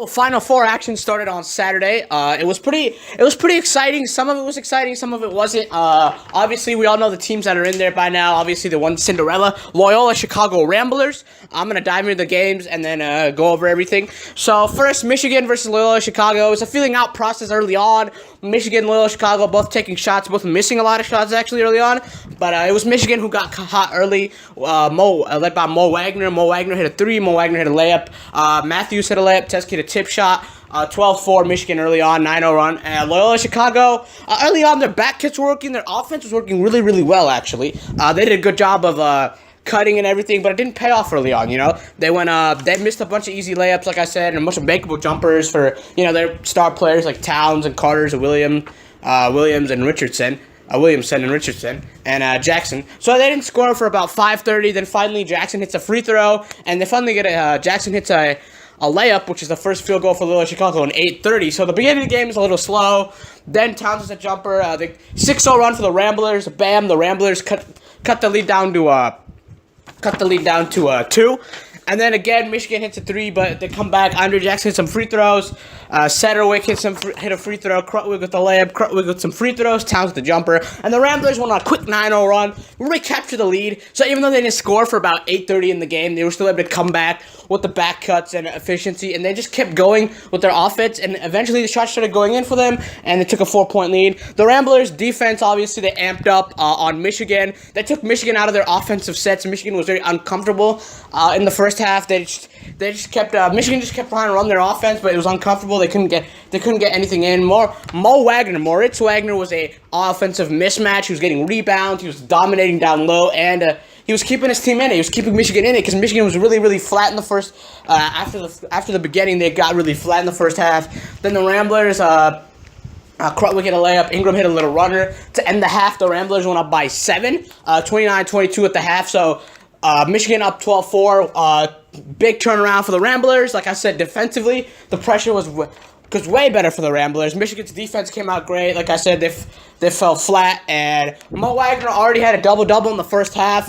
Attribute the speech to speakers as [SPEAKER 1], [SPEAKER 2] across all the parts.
[SPEAKER 1] Final Four action started on Saturday. It was pretty exciting. Some of it was exciting, some of it wasn't. Obviously, we all know the teams that are in there by now. Obviously, the one Cinderella, Loyola-Chicago Ramblers. I'm gonna dive into the games and then go over everything. So first, Michigan versus Loyola-Chicago. It was a feeling out process early on. Michigan, Loyola-Chicago, both taking shots, both missing a lot of shots actually early on. But it was Michigan who got hot early. Led by Moe Wagner. Moe Wagner hit a three. Moe Wagner hit a layup. Matthews hit a layup. Teske hit a tip shot. 12-4 Michigan early on, 9-0 run. And Loyola-Chicago, early on, their back kits were working. Their offense was working really, really well, actually. They did a good job of cutting and everything, but it didn't pay off early on, you know? They missed a bunch of easy layups, like I said, and a bunch of bankable jumpers for, their star players like Towns and Carters and Williams and Richardson. Williamson and Richardson and Jackson. So they didn't score for about 5:30. Then finally Jackson hits a free throw, and they finally get Jackson hits a layup, which is the first field goal for Loyola-Chicago in 8:30. So the beginning of the game is a little slow. Then Towns hits a jumper. The 6-0 run for the Ramblers. Bam! The Ramblers cut the lead down to 2. And then again, Michigan hits a 3, but they come back. Andre Jackson hit some free throws. Satterwick hit a free throw. Krutwig with the layup. Krutwig with some free throws. Towns with the jumper. And the Ramblers went on a quick 9-0 run. Recaptured the lead. So even though they didn't score for about 8:30 in the game, they were still able to come back with the back cuts and efficiency. And they just kept going with their offense. And eventually the shots started going in for them. And they took a 4-point lead. The Ramblers defense, obviously, they amped up on Michigan. They took Michigan out of their offensive sets. Michigan was very uncomfortable in the first half. Michigan just kept trying to run their offense, but it was uncomfortable. They couldn't get anything in. Moritz Wagner was a offensive mismatch. He was getting rebounds. He was dominating down low, and he was keeping his team in it. He was keeping Michigan in it because Michigan was really, really flat in the first. After the beginning, they got really flat in the first half. Then the Ramblers. Krutwig hit a layup. Ingram hit a little runner to end the half. The Ramblers went up by 7, 29-22 at the half. So Michigan up 12-4. Big turnaround for the Ramblers. Like I said, defensively, the pressure was way better for the Ramblers. Michigan's defense came out great. Like I said, they fell flat, and Moe Wagner already had a double-double in the first half.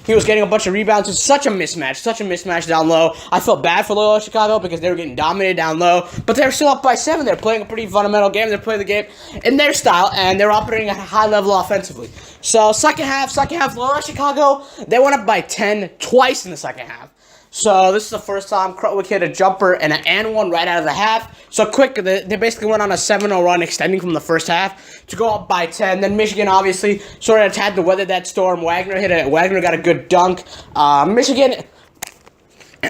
[SPEAKER 1] He was getting a bunch of rebounds. It's such a mismatch down low. I felt bad for Loyola-Chicago because they were getting dominated down low, but they were still up by 7. They're playing a pretty fundamental game. They're playing the game in their style, and they're operating at a high level offensively. So second half, Loyola-Chicago, they went up by 10 twice in the second half. So this is the first time Krutwig hit a jumper and an and one right out of the half. So quick, they basically went on a 7-0 run extending from the first half to go up by 10. Then Michigan obviously sort of had to weather that storm. Wagner got a good dunk. Michigan.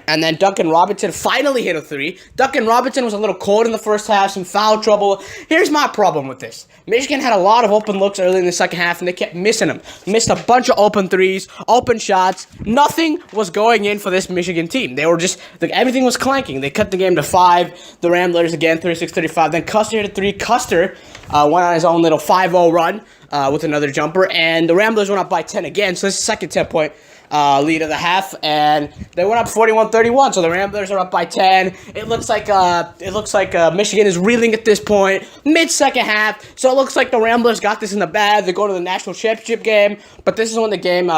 [SPEAKER 1] And then Duncan Robinson finally hit a 3. Duncan Robinson was a little cold in the first half, some foul trouble. Here's my problem with this. Michigan had a lot of open looks early in the second half, and they kept missing them. Missed a bunch of open threes, open shots. Nothing was going in for this Michigan team. They were just, everything was clanking. They cut the game to 5. The Ramblers again, 36-35. Then Custer hit a 3. Custer went on his own little 5-0 run with another jumper, and the Ramblers went up by 10 again. So this is the second 10-point lead of the half, and they went up 41-31. So the Ramblers are up by 10. It looks like Michigan is reeling at this point, mid-second half. So it looks like the Ramblers got this in the bag. They go to the national championship game, but this is when the game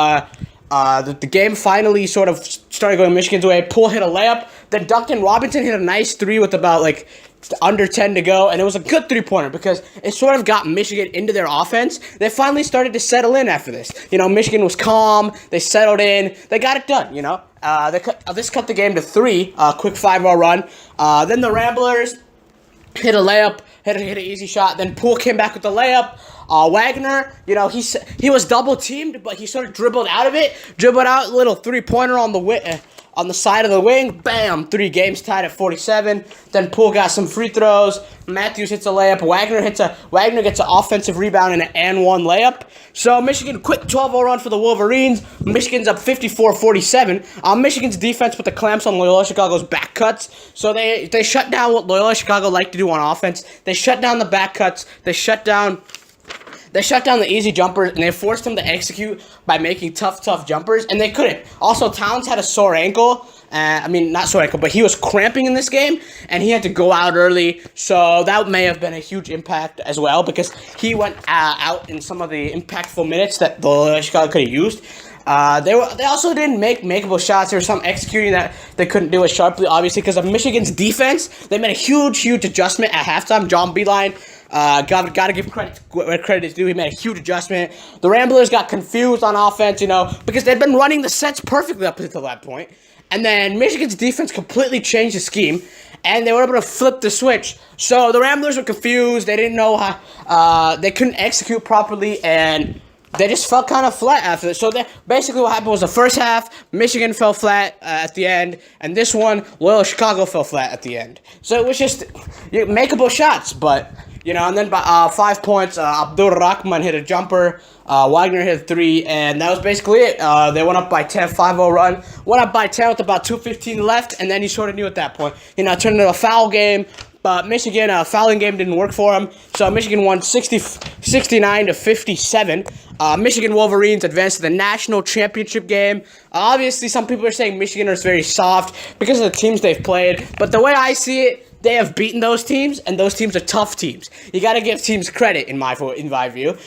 [SPEAKER 1] finally sort of started going Michigan's way. Poole hit a layup. Then Duncan Robinson hit a nice 3 with about under 10 to go, and it was a good 3-pointer because it sort of got Michigan into their offense. They finally started to settle in after this. Michigan was calm. They settled in. They got it done, This cut the game to 3, quick 5-0 run. Then the Ramblers hit a layup, hit an easy shot. Then Poole came back with the layup. Wagner, he was double-teamed, but he sort of dribbled out of it. Dribbled out a little 3-pointer on the side of the wing. Bam! 3 games tied at 47. Then Poole got some free throws. Matthews hits a layup. Wagner gets an offensive rebound and an and one layup. So Michigan, quick 12-0 run for the Wolverines. Michigan's up 54-47. Michigan's defense put the clamps on Loyola-Chicago's back cuts. So they shut down what Loyola-Chicago like to do on offense. They shut down the back cuts. They shut down the easy jumpers, and they forced them to execute by making tough jumpers, and they couldn't. Also, Towns had a sore ankle. Not sore ankle, but he was cramping in this game, and he had to go out early, so that may have been a huge impact as well, because he went out in some of the impactful minutes that the Chicago could have used. They also didn't make makeable shots. There was some executing that they couldn't do as sharply, obviously, because of Michigan's defense. They made a huge adjustment at halftime. John Beilein, gotta give credit where credit is due. He made a huge adjustment. The Ramblers got confused on offense, because they'd been running the sets perfectly up until that point. And then Michigan's defense completely changed the scheme, and they were able to flip the switch. So the Ramblers were confused. They didn't know how. They couldn't execute properly, and they just fell kind of flat after this. So basically what happened was the first half, Michigan fell flat at the end, and this one, Loyola-Chicago fell flat at the end. So it was just makeable shots, but, and then by 5 points, Abdur Rahman hit a jumper, Wagner hit a 3, and that was basically it. They went up by 10, 5-0 run, went up by 10 with about 2:15 left, and then you sort of knew at that point. It turned into a foul game. But Michigan, fouling game didn't work for them. So Michigan won 69-57. Michigan Wolverines advanced to the national championship game. Obviously, some people are saying Michigan is very soft because of the teams they've played. But the way I see it, they have beaten those teams, and those teams are tough teams. You got to give teams credit, in my view,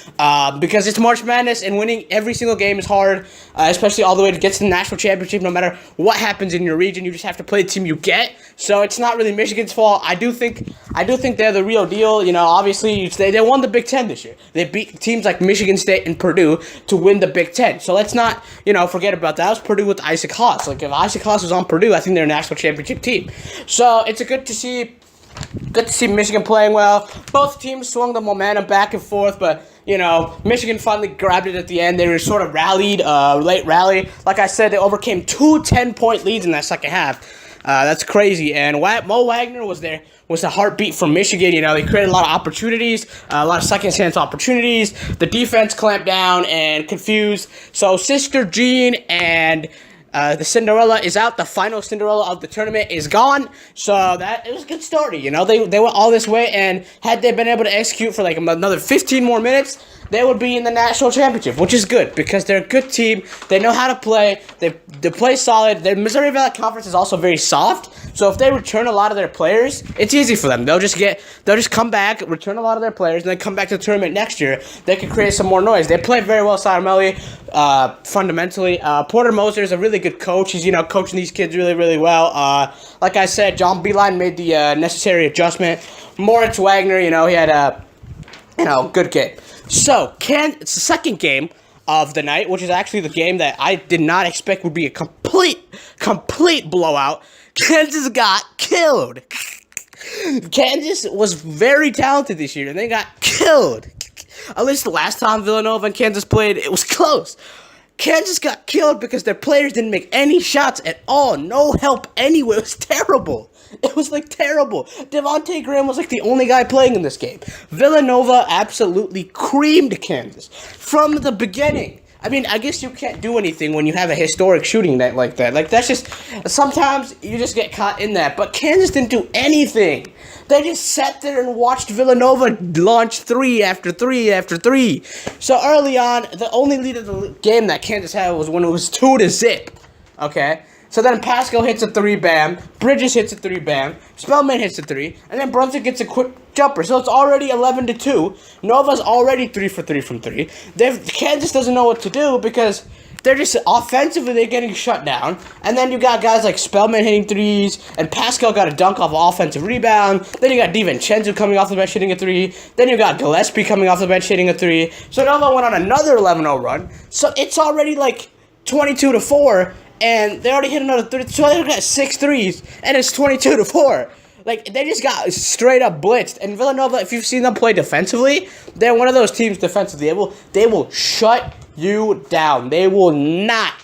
[SPEAKER 1] because it's March Madness, and winning every single game is hard, especially all the way to get to the national championship. No matter what happens in your region, you just have to play the team you get. So it's not really Michigan's fault. I do think they're the real deal. Obviously, they won the Big Ten this year. They beat teams like Michigan State and Purdue to win the Big Ten. So let's not, forget about that. That was Purdue with Isaac Haas. Like, if Isaac Haas was on Purdue, I think they're a national championship team. So it's good to see Michigan playing well. Both teams swung the momentum back and forth, but, Michigan finally grabbed it at the end. They were sort of rallied, late rally. Like I said, they overcame 2 10-point leads in that second half. That's crazy. And Moe Wagner was the heartbeat for Michigan. They created a lot of opportunities, a lot of second-chance opportunities. The defense clamped down and confused. So Sister Jean and the Cinderella is out. The final Cinderella of the tournament is gone. So it was a good story. They went all this way, and had they been able to execute for like another 15 more minutes, they would be in the national championship, which is good because they're a good team. They know how to play. They play solid. The Missouri Valley Conference is also very soft. So if they return a lot of their players, it's easy for them. They'll just come back, return a lot of their players, and then come back to the tournament next year. They can create some more noise. They play very well, Saramelli, fundamentally. Porter Moser is a really good coach. He's, coaching these kids really, really well. Like I said, John Beilein made the necessary adjustment. Moritz Wagner, he had a, good game. So, it's the second game of the night, which is actually the game that I did not expect would be a complete blowout. Kansas got killed. Kansas was very talented this year, and they got killed. At least the last time Villanova and Kansas played, it was close. Kansas got killed because their players didn't make any shots at all. No help anywhere. It was terrible. It was, terrible. Devontae Graham was, the only guy playing in this game. Villanova absolutely creamed Kansas from the beginning. I mean, I guess you can't do anything when you have a historic shooting night like that. That's just, sometimes you just get caught in that. But Kansas didn't do anything. They just sat there and watched Villanova launch 3 after 3 after 3. So early on, the only lead of the game that Kansas had was when it was 2-0. Okay? So then Pascal hits a 3, bam. Bridges hits a 3, bam. Spellman hits a 3. And then Brunson gets a quick jumper. So it's already 11-2. Nova's already 3 for 3 from 3. Kansas doesn't know what to do because they're just offensively, they're getting shut down. And then you got guys like Spellman hitting 3s. And Pascal got a dunk off offensive rebound. Then you got DiVincenzo coming off the bench hitting a 3. Then you got Gillespie coming off the bench hitting a 3. So Nova went on another 11-0 run. So it's already 22-4. And they already hit another 3, so they got 6 threes, and it's 22-4. They just got straight up blitzed. And Villanova, if you've seen them play defensively, they're one of those teams defensively. They will shut you down. They will not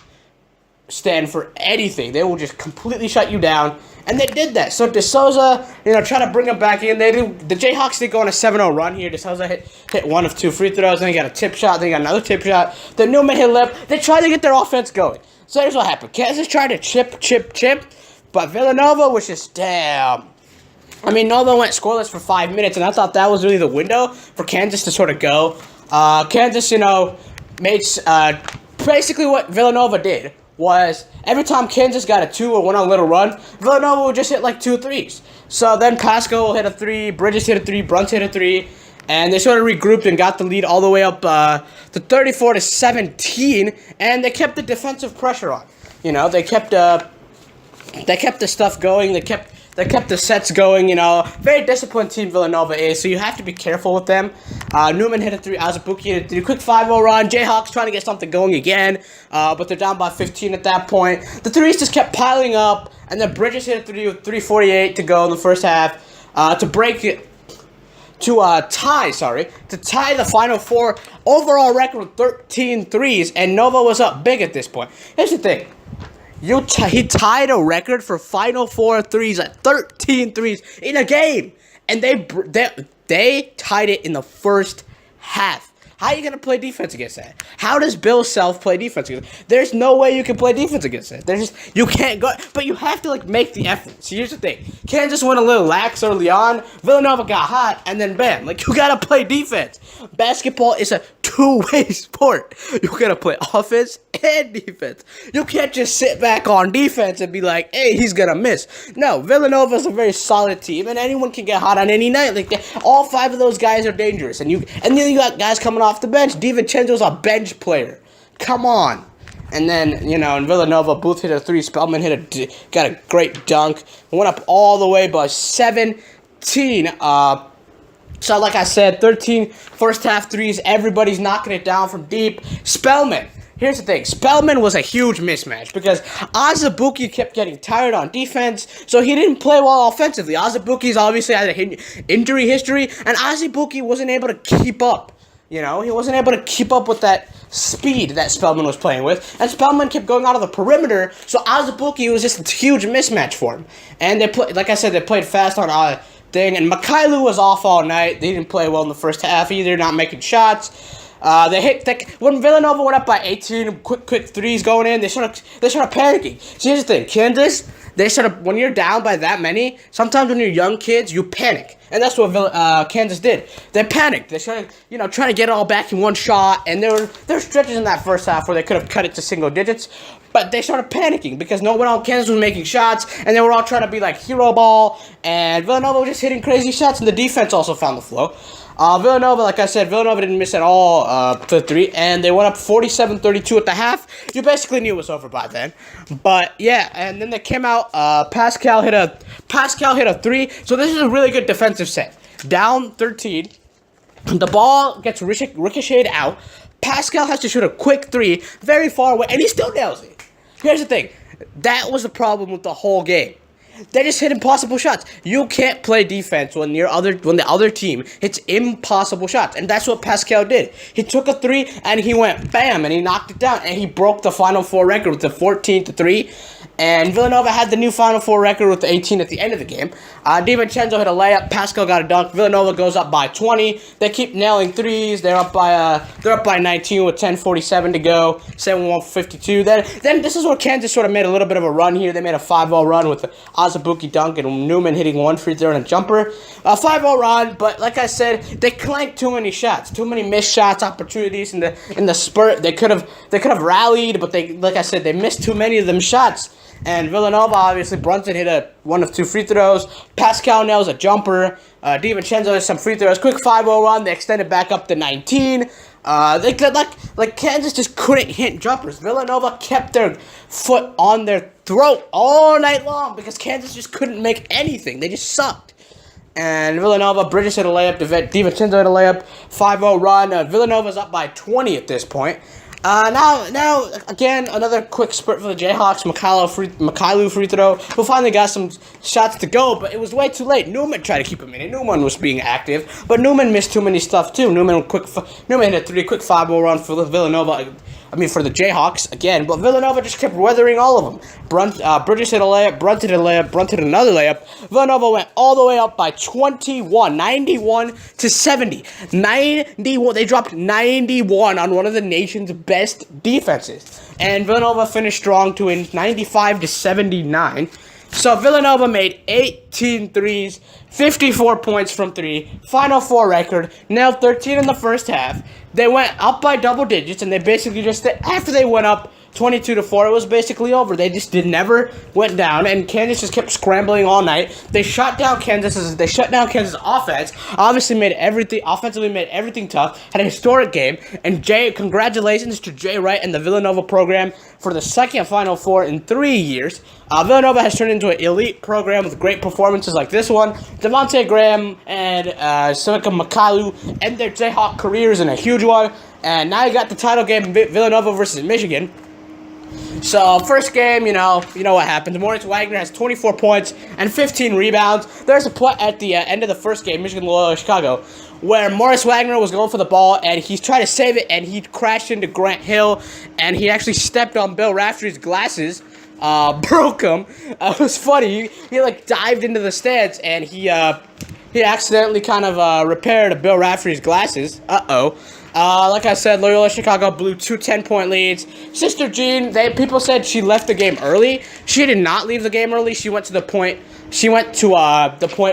[SPEAKER 1] stand for anything. They will just completely shut you down. And they did that. So DeSouza, try to bring them back in. The Jayhawks did go on a 7-0 run here. DeSouza hit 1 of 2 free throws. Then he got a tip shot. Then he got another tip shot. The Newman hit left. They tried to get their offense going. So here's what happened. Kansas tried to chip. But Villanova was just, damn. I mean, Nova went scoreless for 5 minutes. And I thought that was really the window for Kansas to sort of go. Kansas, made basically what Villanova did was every time Kansas got a 2 or went on a little run, Villanova would just hit 2 threes. So then Pascal hit a 3, Bridges hit a 3, Brunson hit a 3, and they sort of regrouped and got the lead all the way up to 34-17, and they kept the defensive pressure on. You know, they kept the stuff going. They kept the sets going. You know, very disciplined team Villanova is, so you have to be careful with them. Newman hit a 3. Azubuike hit a 3. Quick 5-0 run. Jayhawks trying to get something going again, but they're down by 15 at that point. The threes just kept piling up, and then Bridges hit a 3 with 3:48 to go in the first half to break it. To tie the Final Four overall record with 13 threes, and Nova was up big at this point. Here's the thing. He tied a record for Final Four threes at 13 threes in a game, and they tied it in the first half. How are you going to play defense against that? How does Bill Self play defense against that? There's no way you can play defense against it. You can't go, but you have to, make the effort. So here's the thing. Kansas went a little lax early on. Villanova got hot, and then bam. You got to play defense. Basketball is a two-way sport. You got to play offense and defense. You can't just sit back on defense and be like, hey, he's going to miss. No, Villanova is a very solid team, and anyone can get hot on any night. All 5 of those guys are dangerous, and then you got guys coming off the bench. DiVincenzo's a bench player. Come on. And then, in Villanova, Booth hit a 3. Spellman got a great dunk. Went up all the way by 17. So like I said, 13 first half threes. Everybody's knocking it down from deep. Spellman. Here's the thing. Spellman was a huge mismatch because Azubuike kept getting tired on defense, so he didn't play well offensively. Azubuike's obviously had an injury history, and Azubuike wasn't able to keep up. He wasn't able to keep up with that speed that Spellman was playing with. And Spellman kept going out of the perimeter, so Azubuike was just a huge mismatch for him. And they played fast on thing. And Mikhailu was off all night. They didn't play well in the first half either, not making shots. When Villanova went up by 18, quick threes going in, they started panicking. So here's the thing, Kansas, when you're down by that many, sometimes when you're young kids, you panic. And that's what Kansas did. They panicked. They started, trying to get it all back in one shot. And there were stretches in that first half where they could have cut it to single digits. But they started panicking because no one on Kansas was making shots. And they were all trying to be like hero ball. And Villanova was just hitting crazy shots. And the defense also found the flow. Villanova, like I said, Villanova didn't miss at all to 3, and they went up 47-32 at the half. You basically knew it was over by then. But yeah, and then they came out. Pascal hit a 3. So this is a really good defensive set. Down 13, the ball gets ricocheted out. Pascal has to shoot a quick 3, very far away, and he still nails it. Here's the thing, that was the problem with the whole game. They just hit impossible shots. You can't play defense when the other team hits impossible shots. And that's what Pascal did. He took a 3 and he went bam and he knocked it down and he broke the Final Four record with the 14-3. And Villanova had the new Final Four record with the 18 at the end of the game. DiVincenzo hit a layup. Pascal got a dunk. Villanova goes up by 20. They keep nailing threes. They're up by 19 with 10:47 to go. 71-52. Then this is where Kansas sort of made a little bit of a run here. They made a 5-0 run with the Azubuike dunk and Newman hitting 1 free throw and a jumper. 5-0 run, but like I said, they clanked too many shots, too many missed shots, opportunities in the spurt. They could have rallied, but they missed too many of them shots. And Villanova, obviously, Brunson hit 1 of 2 free throws. Pascal nails a jumper. DiVincenzo hit some free throws. Quick 5-0 run. They extended back up to 19. They could, Kansas just couldn't hit jumpers. Villanova kept their foot on their throat all night long because Kansas just couldn't make anything. They just sucked. And Villanova, Bridges hit a layup. DiVincenzo hit a layup. 5-0 run. Villanova's up by 20 at this point. Now, again, another quick spurt for the Jayhawks. Mikhailu free throw. We finally got some shots to go, but it was way too late. Newman tried to keep him in it. Newman was being active, but Newman missed too many stuff too. Newman hit a 3 quick 5-0 run for the Villanova. For the Jayhawks again, but Villanova just kept weathering all of them. Bridges hit a layup, Brunson hit a layup, Brunson hit another layup. Villanova went all the way up by 21, 91-70. 91. They dropped 91 on one of the nation's best defenses, and Villanova finished strong to win 95-79. So Villanova made 18 threes, 54 points from 3, Final Four record, nailed 13 in the first half. They went up by double digits, and they basically just, after they went up 22-4. It was basically over. They just never went down, and Kansas just kept scrambling all night. They shut down Kansas offense. Obviously offensively made everything tough. Had a historic game, and congratulations to Jay Wright and the Villanova program for the second Final Four in 3 years. Villanova has turned into an elite program with great performances like this one. Devontae Graham and Sumika Makalu end their Jayhawk careers in a huge one. And now you got the title game, Villanova versus Michigan. So, first game, you know what happened. Moe Wagner has 24 points and 15 rebounds. There's a play at the end of the first game, Michigan Loyola-Chicago, where Moe Wagner was going for the ball, and he's trying to save it, and he crashed into Grant Hill, and he actually stepped on Bill Raftery's glasses, broke them. It was funny. He like dived into the stands, and he accidentally kind of repaired Bill Raftery's glasses. Like I said, Loyola-Chicago blew 2 10-point leads. Sister Jean, people said she left the game early. She did not leave the game early. She went to the point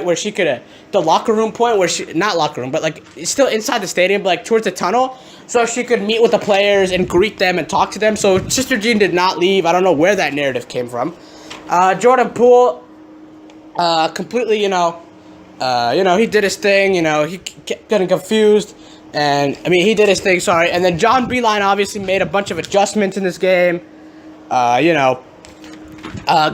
[SPEAKER 1] where she could, the locker room point where not locker room, but like still inside the stadium, but like towards the tunnel, so she could meet with the players and greet them and talk to them. So Sister Jean did not leave. I don't know where that narrative came from. Jordan Poole, completely, he did his thing. He kept getting confused. And, he did his thing, sorry. And then John Beilein obviously made a bunch of adjustments in this game.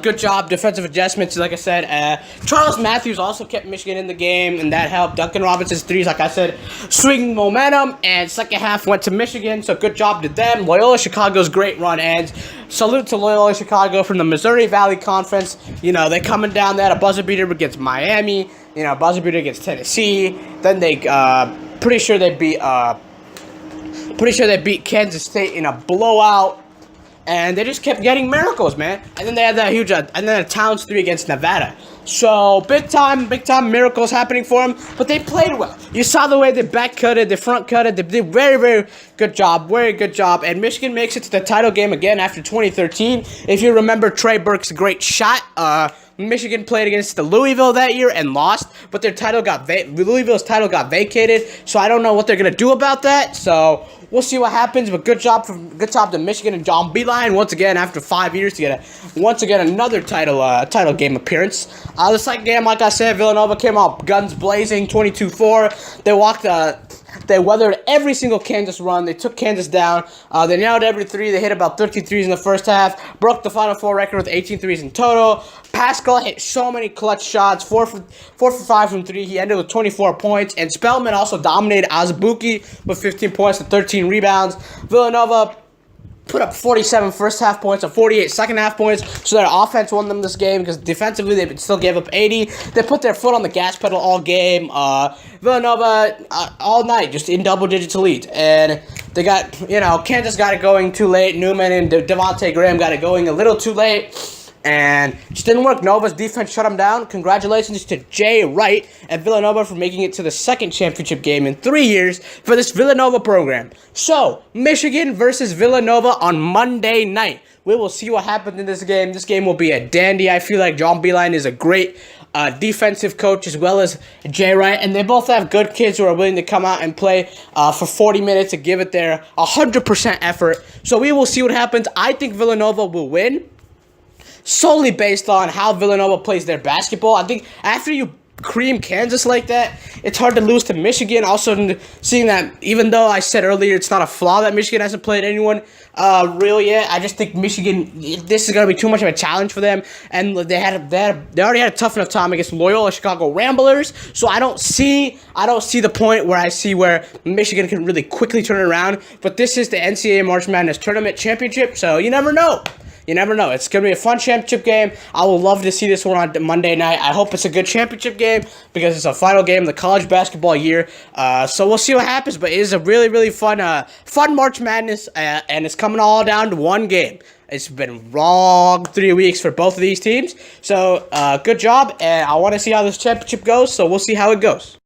[SPEAKER 1] Good job, defensive adjustments, like I said. Charles Matthews also kept Michigan in the game, and that helped. Duncan Robinson's threes, like I said, swinging momentum, and second half went to Michigan, so good job to them. Loyola-Chicago's great run ends. Salute to Loyola-Chicago from the Missouri Valley Conference. They coming down there, a buzzer beater against Miami, buzzer beater against Tennessee. Then they, pretty sure they beat Kansas State in a blowout. And they just kept getting miracles, man. And then they had that huge, and then a Towns 3 against Nevada. So, big time miracles happening for them. But they played well. You saw the way they back cutted, they front cutted. They did very, very good job. Very good job. And Michigan makes it to the title game again after 2013. If you remember Trey Burke's great shot, Michigan played against the Louisville that year and lost, but Louisville's title got vacated. So I don't know what they're gonna do about that. So we'll see what happens. But good job to Michigan and John Beilein once again after 5 years to get another title game appearance. The second game, like I said, Villanova came out guns blazing, 22-4. They weathered every single Kansas run. They took Kansas down. They nailed every three. They hit about 13 threes in the first half. Broke the Final Four record with 18 threes in total. Pascal hit so many clutch shots, 4 for 5 from 3. He ended with 24 points. And Spellman also dominated Azubuike with 15 points and 13 rebounds. Villanova put up 47 first half points and 48 second half points, so their offense won them this game because defensively they still gave up 80. They put their foot on the gas pedal all game. Villanova all night just in double digits lead, and they got Kansas got it going too late. Newman and Devontae Graham got it going a little too late. And it just didn't work. Nova's defense shut them down. Congratulations to Jay Wright and Villanova for making it to the second championship game in 3 years for this Villanova program. So, Michigan versus Villanova on Monday night. We will see what happens in this game. This game will be a dandy. I feel like John Beilein is a great defensive coach as well as Jay Wright. And they both have good kids who are willing to come out and play for 40 minutes and give it their 100% effort. So, we will see what happens. I think Villanova will win, solely based on how Villanova plays their basketball. I think after you cream Kansas like that, it's hard to lose to Michigan. Also, seeing that, even though I said earlier it's not a flaw that Michigan hasn't played anyone real yet, I just think Michigan, this is going to be too much of a challenge for them. And they already had a tough enough time against Loyola-Chicago Ramblers. So I don't see the point where Michigan can really quickly turn it around. But this is the NCAA March Madness Tournament Championship, so you never know. You never know. It's going to be a fun championship game. I will love to see this one on Monday night. I hope it's a good championship game because it's a final game of the college basketball year. So we'll see what happens. But it is a really, really fun March Madness, and it's coming all down to one game. It's been wrong 3 weeks for both of these teams. So good job, and I want to see how this championship goes. So we'll see how it goes.